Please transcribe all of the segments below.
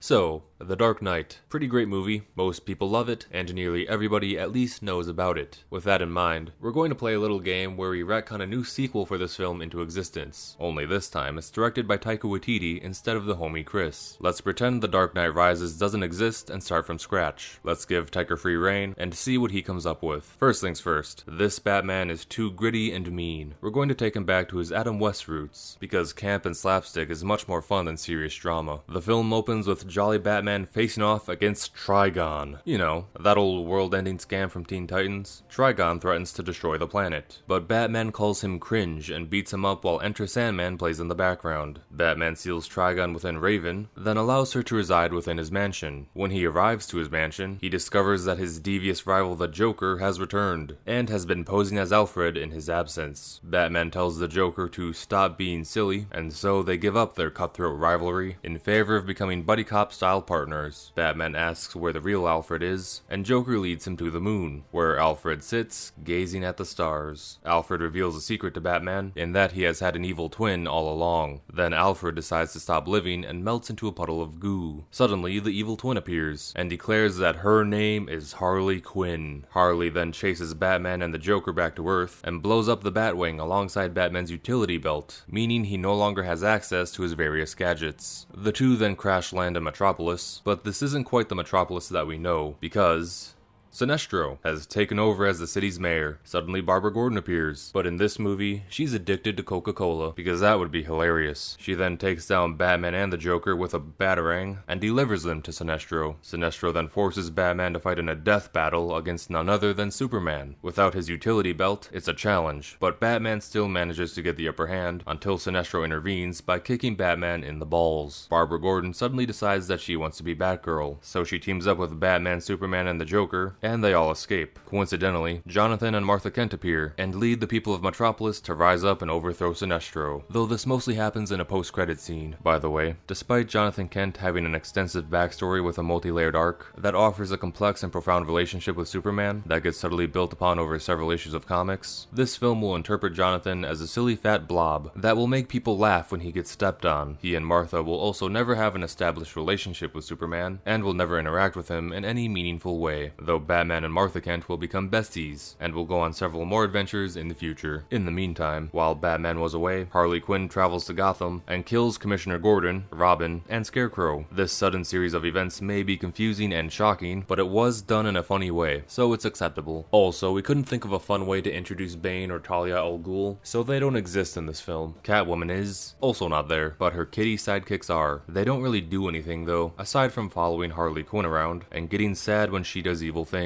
So, The Dark Knight. Pretty great movie, most people love it, and nearly everybody at least knows about it. With that in mind, we're going to play a little game where we retcon a new sequel for this film into existence. Only this time, it's directed by Taika Waititi instead of the homie Chris. Let's pretend The Dark Knight Rises doesn't exist and start from scratch. Let's give Taika free reign and see what he comes up with. First things first, this Batman is too gritty and mean. We're going to take him back to his Adam West roots, because camp and slapstick is much more fun than serious drama. The film opens with jolly Batman facing off against Trigon. You know, that old world-ending scam from Teen Titans. Trigon threatens to destroy the planet, but Batman calls him cringe and beats him up while Enter Sandman plays in the background. Batman seals Trigon within Raven, then allows her to reside within his mansion. When he arrives to his mansion, he discovers that his devious rival the Joker has returned, and has been posing as Alfred in his absence. Batman tells the Joker to stop being silly, and so they give up their cutthroat rivalry in favor of becoming buddy cop style partners. Batman asks where the real Alfred is, and Joker leads him to the moon, where Alfred sits, gazing at the stars. Alfred reveals a secret to Batman, in that he has had an evil twin all along. Then Alfred decides to stop living and melts into a puddle of goo. Suddenly, the evil twin appears, and declares that her name is Harley Quinn. Harley then chases Batman and the Joker back to Earth, and blows up the Batwing alongside Batman's utility belt, meaning he no longer has access to his various gadgets. The two then crash land in Metropolis, but this isn't quite the Metropolis that we know, because Sinestro has taken over as the city's mayor. Suddenly Barbara Gordon appears, but in this movie, she's addicted to Coca-Cola, because that would be hilarious. She then takes down Batman and the Joker with a batarang, and delivers them to Sinestro. Sinestro then forces Batman to fight in a death battle against none other than Superman. Without his utility belt, it's a challenge, but Batman still manages to get the upper hand until Sinestro intervenes by kicking Batman in the balls. Barbara Gordon suddenly decides that she wants to be Batgirl, so she teams up with Batman, Superman, and the Joker, and they all escape. Coincidentally, Jonathan and Martha Kent appear, and lead the people of Metropolis to rise up and overthrow Sinestro, though this mostly happens in a post-credit scene. By the way, despite Jonathan Kent having an extensive backstory with a multi-layered arc that offers a complex and profound relationship with Superman that gets subtly built upon over several issues of comics, this film will interpret Jonathan as a silly fat blob that will make people laugh when he gets stepped on. He and Martha will also never have an established relationship with Superman, and will never interact with him in any meaningful way, though Batman and Martha Kent will become besties, and will go on several more adventures in the future. In the meantime, while Batman was away, Harley Quinn travels to Gotham and kills Commissioner Gordon, Robin, and Scarecrow. This sudden series of events may be confusing and shocking, but it was done in a funny way, so it's acceptable. Also, we couldn't think of a fun way to introduce Bane or Talia al Ghul, so they don't exist in this film. Catwoman is also not there, but her kitty sidekicks are. They don't really do anything though, aside from following Harley Quinn around and getting sad when she does evil things.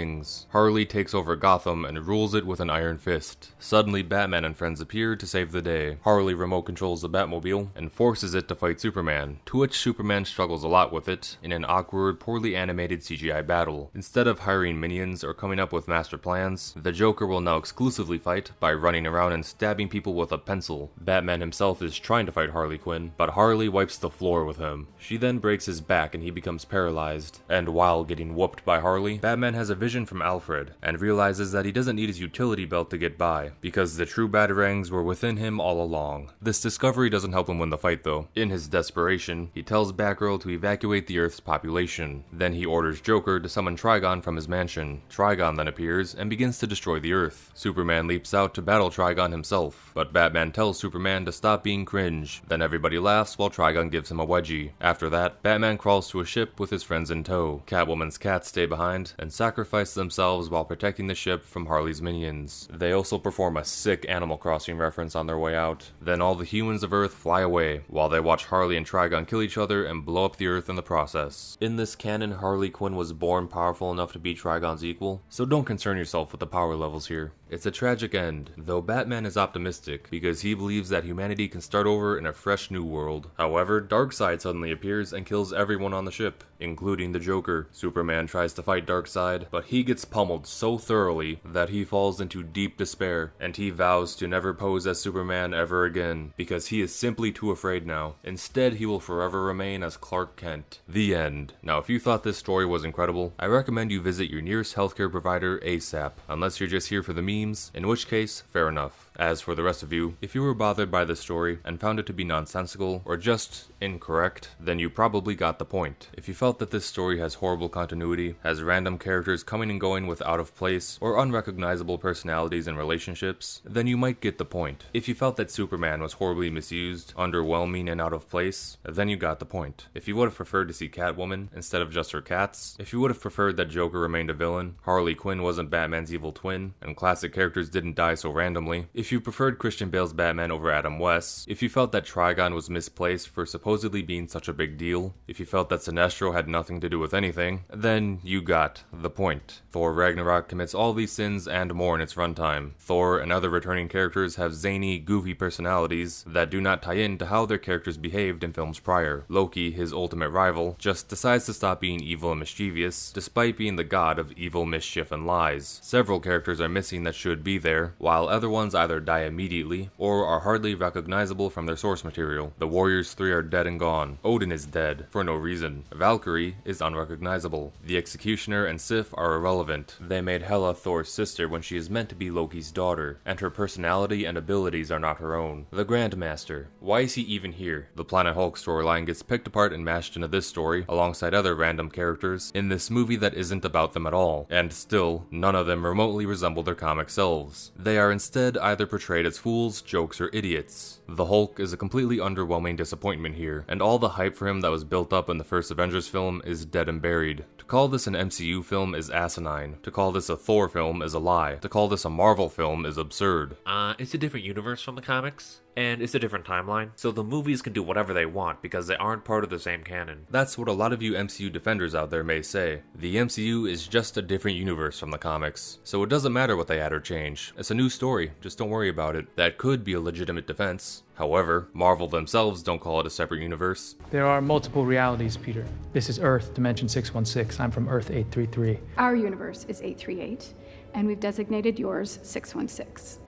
Harley takes over Gotham and rules it with an iron fist. Suddenly, Batman and friends appear to save the day. Harley remote controls the Batmobile and forces it to fight Superman, to which Superman struggles a lot with it in an awkward, poorly animated CGI battle. Instead of hiring minions or coming up with master plans, the Joker will now exclusively fight by running around and stabbing people with a pencil. Batman himself is trying to fight Harley Quinn, but Harley wipes the floor with him. She then breaks his back and he becomes paralyzed. And while getting whooped by Harley, Batman has a vision from Alfred, and realizes that he doesn't need his utility belt to get by, because the true Batarangs were within him all along. This discovery doesn't help him win the fight though. In his desperation, he tells Batgirl to evacuate the Earth's population. Then he orders Joker to summon Trigon from his mansion. Trigon then appears and begins to destroy the Earth. Superman leaps out to battle Trigon himself, but Batman tells Superman to stop being cringe. Then everybody laughs while Trigon gives him a wedgie. After that, Batman crawls to a ship with his friends in tow. Catwoman's cats stay behind and sacrifice themselves while protecting the ship from Harley's minions. They also perform a sick Animal Crossing reference on their way out. Then all the humans of Earth fly away, while they watch Harley and Trigon kill each other and blow up the Earth in the process. In this canon, Harley Quinn was born powerful enough to be Trigon's equal, so don't concern yourself with the power levels here. It's a tragic end, though Batman is optimistic, because he believes that humanity can start over in a fresh new world. However, Darkseid suddenly appears and kills everyone on the ship, including the Joker. Superman tries to fight Darkseid, but he gets pummeled so thoroughly that he falls into deep despair, and he vows to never pose as Superman ever again, because he is simply too afraid now. Instead, he will forever remain as Clark Kent. The end. Now, if you thought this story was incredible, I recommend you visit your nearest healthcare provider ASAP, unless you're just here for the memes, in which case, fair enough. As for the rest of you, if you were bothered by this story and found it to be nonsensical or just incorrect, then you probably got the point. If you felt that this story has horrible continuity, has random characters coming and going with out of place or unrecognizable personalities and relationships, then you might get the point. If you felt that Superman was horribly misused, underwhelming, and out of place, then you got the point. If you would have preferred to see Catwoman instead of just her cats, if you would have preferred that Joker remained a villain, Harley Quinn wasn't Batman's evil twin, and classic characters didn't die so randomly, if you preferred Christian Bale's Batman over Adam West's, if you felt that Trigon was misplaced for supposedly being such a big deal, if you felt that Sinestro had nothing to do with anything, then you got the point. Thor Ragnarok commits all these sins and more in its runtime. Thor and other returning characters have zany, goofy personalities that do not tie in to how their characters behaved in films prior. Loki, his ultimate rival, just decides to stop being evil and mischievous, despite being the god of evil, mischief, and lies. Several characters are missing that should be there, while other ones either die immediately, or are hardly recognizable from their source material. The Warriors 3 are dead and gone. Odin is dead, for no reason. Valkyrie is unrecognizable. The Executioner and Sif are irrelevant. They made Hela Thor's sister when she is meant to be Loki's daughter, and her personality and abilities are not her own. The Grandmaster. Why is he even here? The Planet Hulk storyline gets picked apart and mashed into this story, alongside other random characters, in this movie that isn't about them at all, and still, none of them remotely resemble their comic selves. They are instead either portrayed as fools, jokes, or idiots. The Hulk is a completely underwhelming disappointment here, and all the hype for him that was built up in the first Avengers film is dead and buried. To call this an MCU film is asinine. To call this a Thor film is a lie. To call this a Marvel film is absurd. It's a different universe from the comics, and it's a different timeline, so the movies can do whatever they want because they aren't part of the same canon. That's what a lot of you MCU defenders out there may say. The MCU is just a different universe from the comics, so it doesn't matter what they add or change. It's a new story, just don't worry about it. That could be a legitimate defense. However, Marvel themselves don't call it a separate universe. There are multiple realities, Peter. This is Earth, Dimension 616. I'm from Earth 833. Our universe is 838, and we've designated yours 616.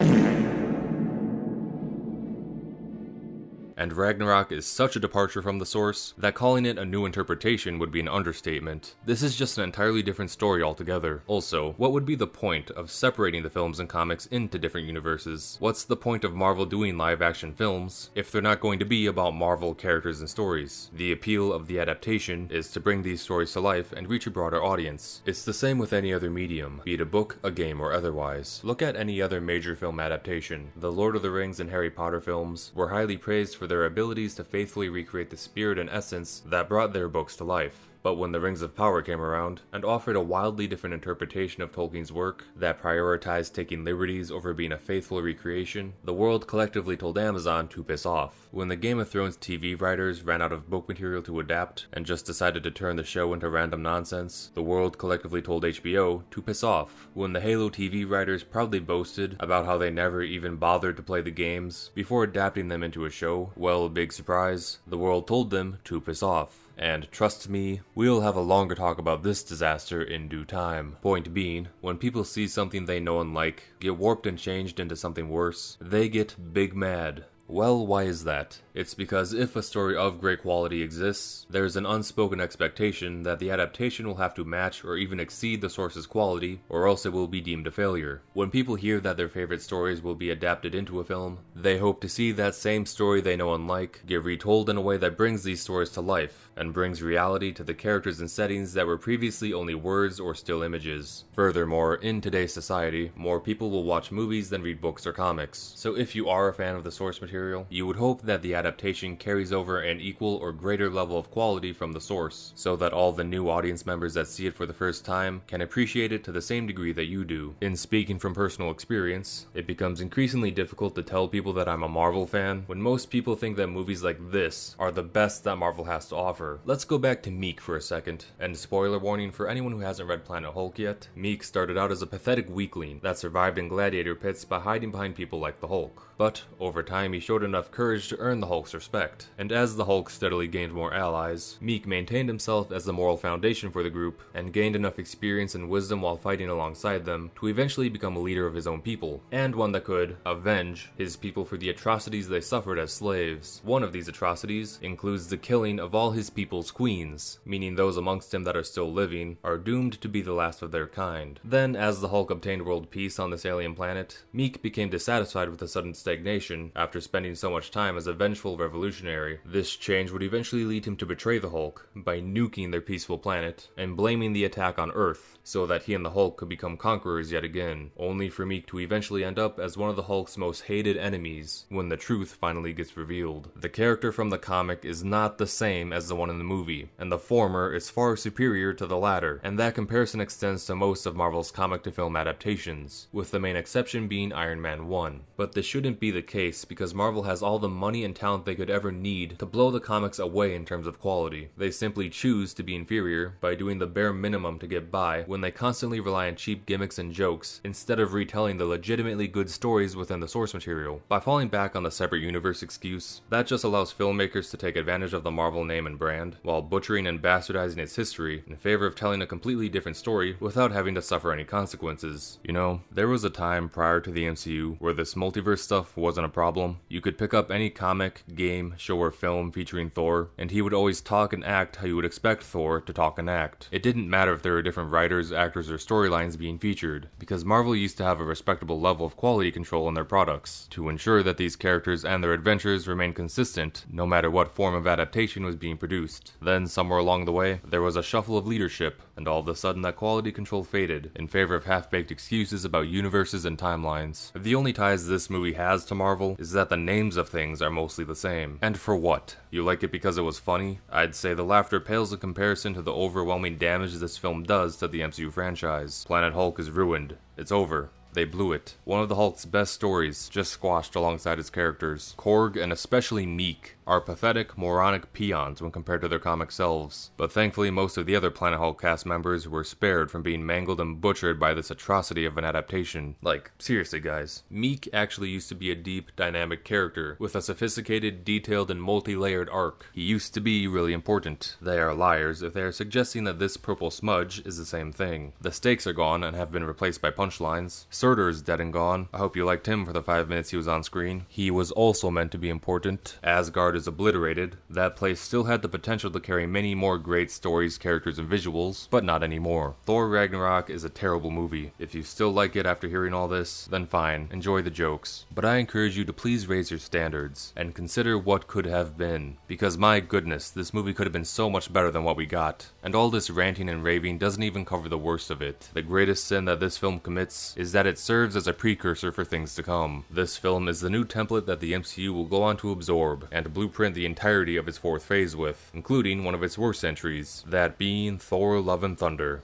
And Ragnarok is such a departure from the source that calling it a new interpretation would be an understatement. This is just an entirely different story altogether. Also, what would be the point of separating the films and comics into different universes? What's the point of Marvel doing live-action films if they're not going to be about Marvel characters and stories? The appeal of the adaptation is to bring these stories to life and reach a broader audience. It's the same with any other medium, be it a book, a game, or otherwise. Look at any other major film adaptation. The Lord of the Rings and Harry Potter films were highly praised for their abilities to faithfully recreate the spirit and essence that brought their books to life. But when the Rings of Power came around and offered a wildly different interpretation of Tolkien's work that prioritized taking liberties over being a faithful recreation, the world collectively told Amazon to piss off. When the Game of Thrones TV writers ran out of book material to adapt and just decided to turn the show into random nonsense, the world collectively told HBO to piss off. When the Halo TV writers proudly boasted about how they never even bothered to play the games before adapting them into a show, well, big surprise, the world told them to piss off. And trust me, we'll have a longer talk about this disaster in due time. Point being, when people see something they know and like get warped and changed into something worse, they get big mad. Well, why is that? It's because if a story of great quality exists, there's an unspoken expectation that the adaptation will have to match or even exceed the source's quality, or else it will be deemed a failure. When people hear that their favorite stories will be adapted into a film, they hope to see that same story they know and like get retold in a way that brings these stories to life, and brings reality to the characters and settings that were previously only words or still images. Furthermore, in today's society, more people will watch movies than read books or comics. So if you are a fan of the source material, you would hope that the adaptation carries over an equal or greater level of quality from the source, so that all the new audience members that see it for the first time can appreciate it to the same degree that you do. In speaking from personal experience, it becomes increasingly difficult to tell people that I'm a Marvel fan when most people think that movies like this are the best that Marvel has to offer. Let's go back to Miek for a second, and spoiler warning for anyone who hasn't read Planet Hulk yet, Miek started out as a pathetic weakling that survived in gladiator pits by hiding behind people like the Hulk. But over time he showed enough courage to earn the Hulk's respect. And as the Hulk steadily gained more allies, Miek maintained himself as the moral foundation for the group, and gained enough experience and wisdom while fighting alongside them to eventually become a leader of his own people, and one that could avenge his people for the atrocities they suffered as slaves. One of these atrocities includes the killing of all his people's queens, meaning those amongst him that are still living are doomed to be the last of their kind. Then, as the Hulk obtained world peace on this alien planet, Miek became dissatisfied with the sudden stagnation after spending so much time as a vengeful revolutionary. This change would eventually lead him to betray the Hulk by nuking their peaceful planet and blaming the attack on Earth, so that he and the Hulk could become conquerors yet again, only for Miek to eventually end up as one of the Hulk's most hated enemies when the truth finally gets revealed. The character from the comic is not the same as the one in the movie, and the former is far superior to the latter, and that comparison extends to most of Marvel's comic-to-film adaptations, with the main exception being Iron Man 1. But this shouldn't be the case because Marvel has all the money and talent they could ever need to blow the comics away in terms of quality. They simply choose to be inferior by doing the bare minimum to get by when they constantly rely on cheap gimmicks and jokes instead of retelling the legitimately good stories within the source material. By falling back on the separate universe excuse, that just allows filmmakers to take advantage of the Marvel name and brand, while butchering and bastardizing its history in favor of telling a completely different story without having to suffer any consequences. You know, there was a time prior to the MCU where this multiverse stuff wasn't a problem. You could pick up any comic, game, show or film featuring Thor, and he would always talk and act how you would expect Thor to talk and act. It didn't matter if there were different writers, actors, or storylines being featured, because Marvel used to have a respectable level of quality control in their products, to ensure that these characters and their adventures remained consistent, no matter what form of adaptation was being produced. Then, somewhere along the way, there was a shuffle of leadership, and all of a sudden that quality control faded, in favor of half-baked excuses about universes and timelines. The only ties this movie has to Marvel is that the names of things are mostly the same. And for what? You like it because it was funny? I'd say the laughter pales in comparison to the overwhelming damage this film does to the MCU franchise. Planet Hulk is ruined. It's over. They blew it. One of the Hulk's best stories just squashed alongside his characters. Korg, and especially Miek, are pathetic, moronic peons when compared to their comic selves. But thankfully most of the other Planet Hulk cast members were spared from being mangled and butchered by this atrocity of an adaptation. Like, seriously guys. Miek actually used to be a deep, dynamic character, with a sophisticated, detailed, and multi-layered arc. He used to be really important. They are liars if they are suggesting that this purple smudge is the same thing. The stakes are gone and have been replaced by punchlines. Surtur's dead and gone. I hope you liked him for the 5 minutes he was on screen. He was also meant to be important. Asgard is obliterated. That place still had the potential to carry many more great stories, characters, and visuals, but not anymore. Thor Ragnarok is a terrible movie. If you still like it after hearing all this, then fine, enjoy the jokes. But I encourage you to please raise your standards, and consider what could have been. Because my goodness, this movie could have been so much better than what we got. And all this ranting and raving doesn't even cover the worst of it. The greatest sin that this film commits is that it serves as a precursor for things to come. This film is the new template that the MCU will go on to absorb, and blueprint the entirety of its fourth phase with, including one of its worst entries, that being Thor Love and Thunder.